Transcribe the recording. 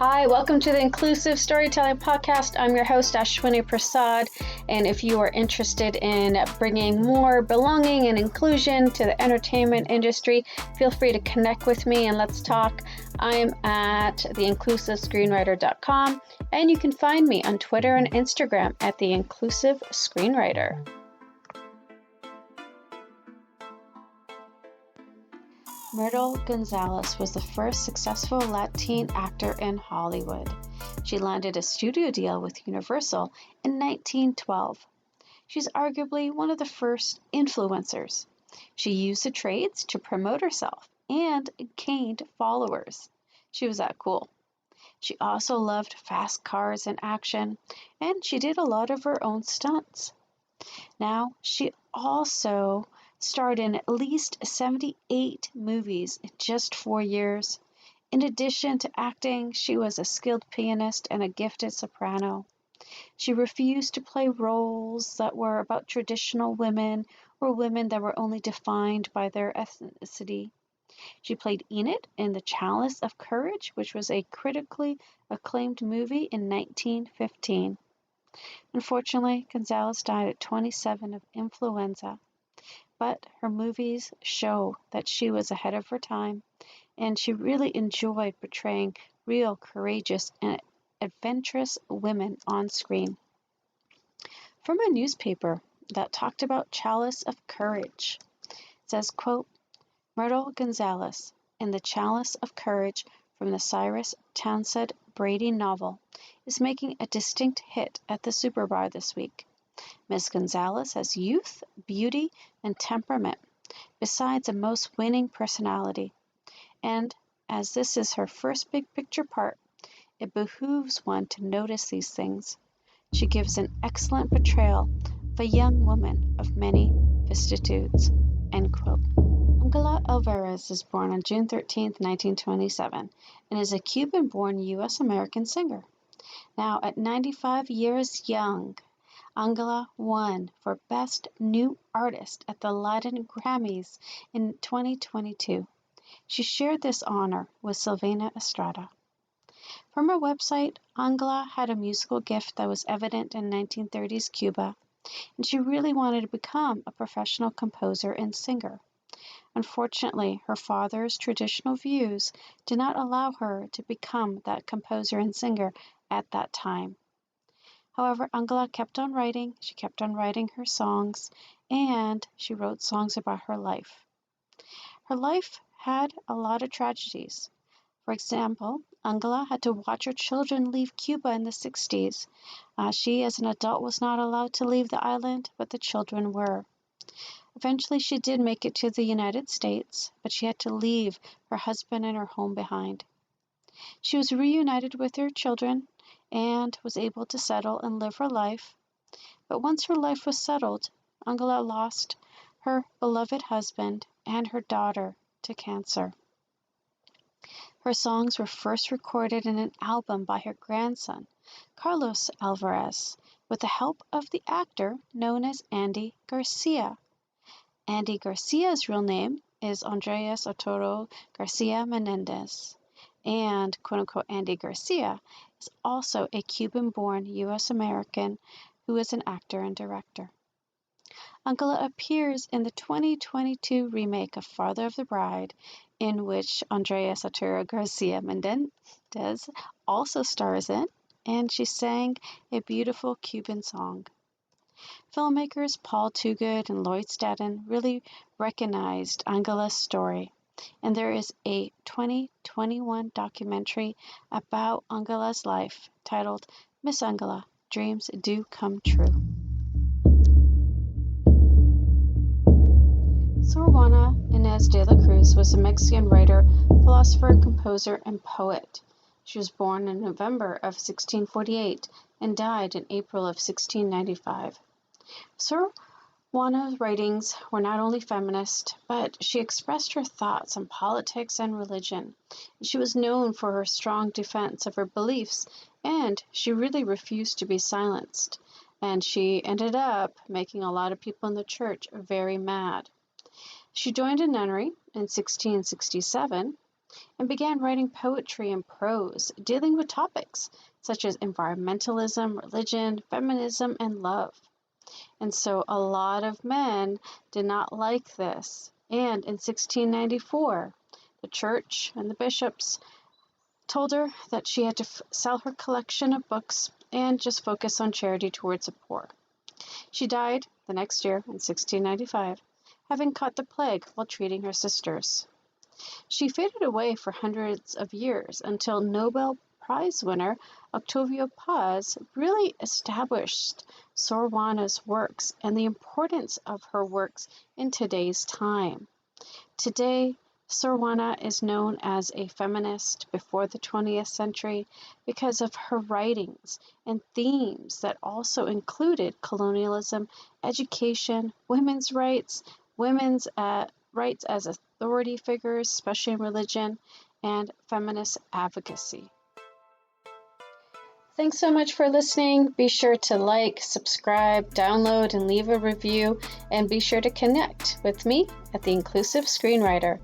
Hi, welcome to the Inclusive Storytelling Podcast. I'm your host, Ashwini Prasad, and if you are interested in bringing more belonging and inclusion to the entertainment industry, feel free to connect with me and let's talk. I'm at theinclusivescreenwriter.com, and you can find me on Twitter and Instagram at The Inclusive Screenwriter. Myrtle Gonzalez was the first successful Latin actor in Hollywood. She landed a studio deal with Universal in 1912. She's arguably one of the first influencers. She used the trades to promote herself and gained followers. She was that cool. She also loved fast cars and action, and she did a lot of her own stunts. Now, she also starred in at least 78 movies in just 4 years. In addition to acting, she was a skilled pianist and a gifted soprano. She refused to play roles that were about traditional women or women that were only defined by their ethnicity. She played Enid in The Chalice of Courage, which was a critically acclaimed movie in 1915. Unfortunately, Gonzalez died at 27 of influenza. But her movies show that she was ahead of her time, and she really enjoyed portraying real, courageous, and adventurous women on screen. From a newspaper that talked about Chalice of Courage, it says, quote, Myrtle Gonzalez in The Chalice of Courage from the Cyrus Townsend Brady novel is making a distinct hit at the Superbar this week. Miss Gonzalez has youth, beauty, and temperament, besides a most winning personality. And as this is her first big picture part, it behooves one to notice these things. She gives an excellent portrayal of a young woman of many vicissitudes. End quote. Ángela Alvaraz was born on June 13, 1927, and is a Cuban-born U.S.-American singer. Now, at 95 years young, Ángela won for Best New Artist at the Latin Grammys in 2022. She shared this honor with Silvana Estrada. From her website, Ángela had a musical gift that was evident in 1930s Cuba, and she really wanted to become a professional composer and singer. Unfortunately, her father's traditional views did not allow her to become that composer and singer at that time. However, Ángela kept on writing, she kept on writing her songs, and she wrote songs about her life. Her life had a lot of tragedies. For example, Ángela had to watch her children leave Cuba in the 60s. She, as an adult, was not allowed to leave the island, but the children were. Eventually, she did make it to the United States, but she had to leave her husband and her home behind. She was reunited with her children and was able to settle and live her life. But once her life was settled, Ángela lost her beloved husband and her daughter to cancer. Her songs were first recorded in an album by her grandson, Carlos Alvaraz, with the help of the actor known as Andy Garcia. Andy Garcia's real name is Andres Arturo Garcia Menendez, and quote-unquote Andy Garcia is also a Cuban-born U.S.-American who is an actor and director. Ángela appears in the 2022 remake of Father of the Bride, in which Andres Arturo Garcia Menendez also stars in, and she sang a beautiful Cuban song. Filmmakers Paul Toogood and Lloyd Staton really recognized Ángela's story, and there is a 2021 documentary about Ángela's life titled Miss Ángela, Dreams Do Come True. Sorjuana Ines de la Cruz was a Mexican writer, philosopher, composer, and poet. She was born in November of 1648 and died in April of 1695. Sorjuana's writings were not only feminist, but she expressed her thoughts on politics and religion. She was known for her strong defense of her beliefs, and she really refused to be silenced. And she ended up making a lot of people in the church very mad. She joined a nunnery in 1667 and began writing poetry and prose, dealing with topics such as environmentalism, religion, feminism, and love. And so a lot of men did not like this. And in 1694, the church and the bishops told her that she had to sell her collection of books and just focus on charity towards the poor. She died the next year in 1695, having caught the plague while treating her sisters. She faded away for hundreds of years until Nobel Prize winner Octavio Paz really established Sorjuana's works and the importance of her works in today's time. Today, Sorjuana is known as a feminist before the 20th century because of her writings and themes that also included colonialism, education, women's rights as authority figures, especially in religion, and feminist advocacy. Thanks so much for listening. Be sure to like, subscribe, download, and leave a review, and be sure to connect with me at The Inclusive Screenwriter.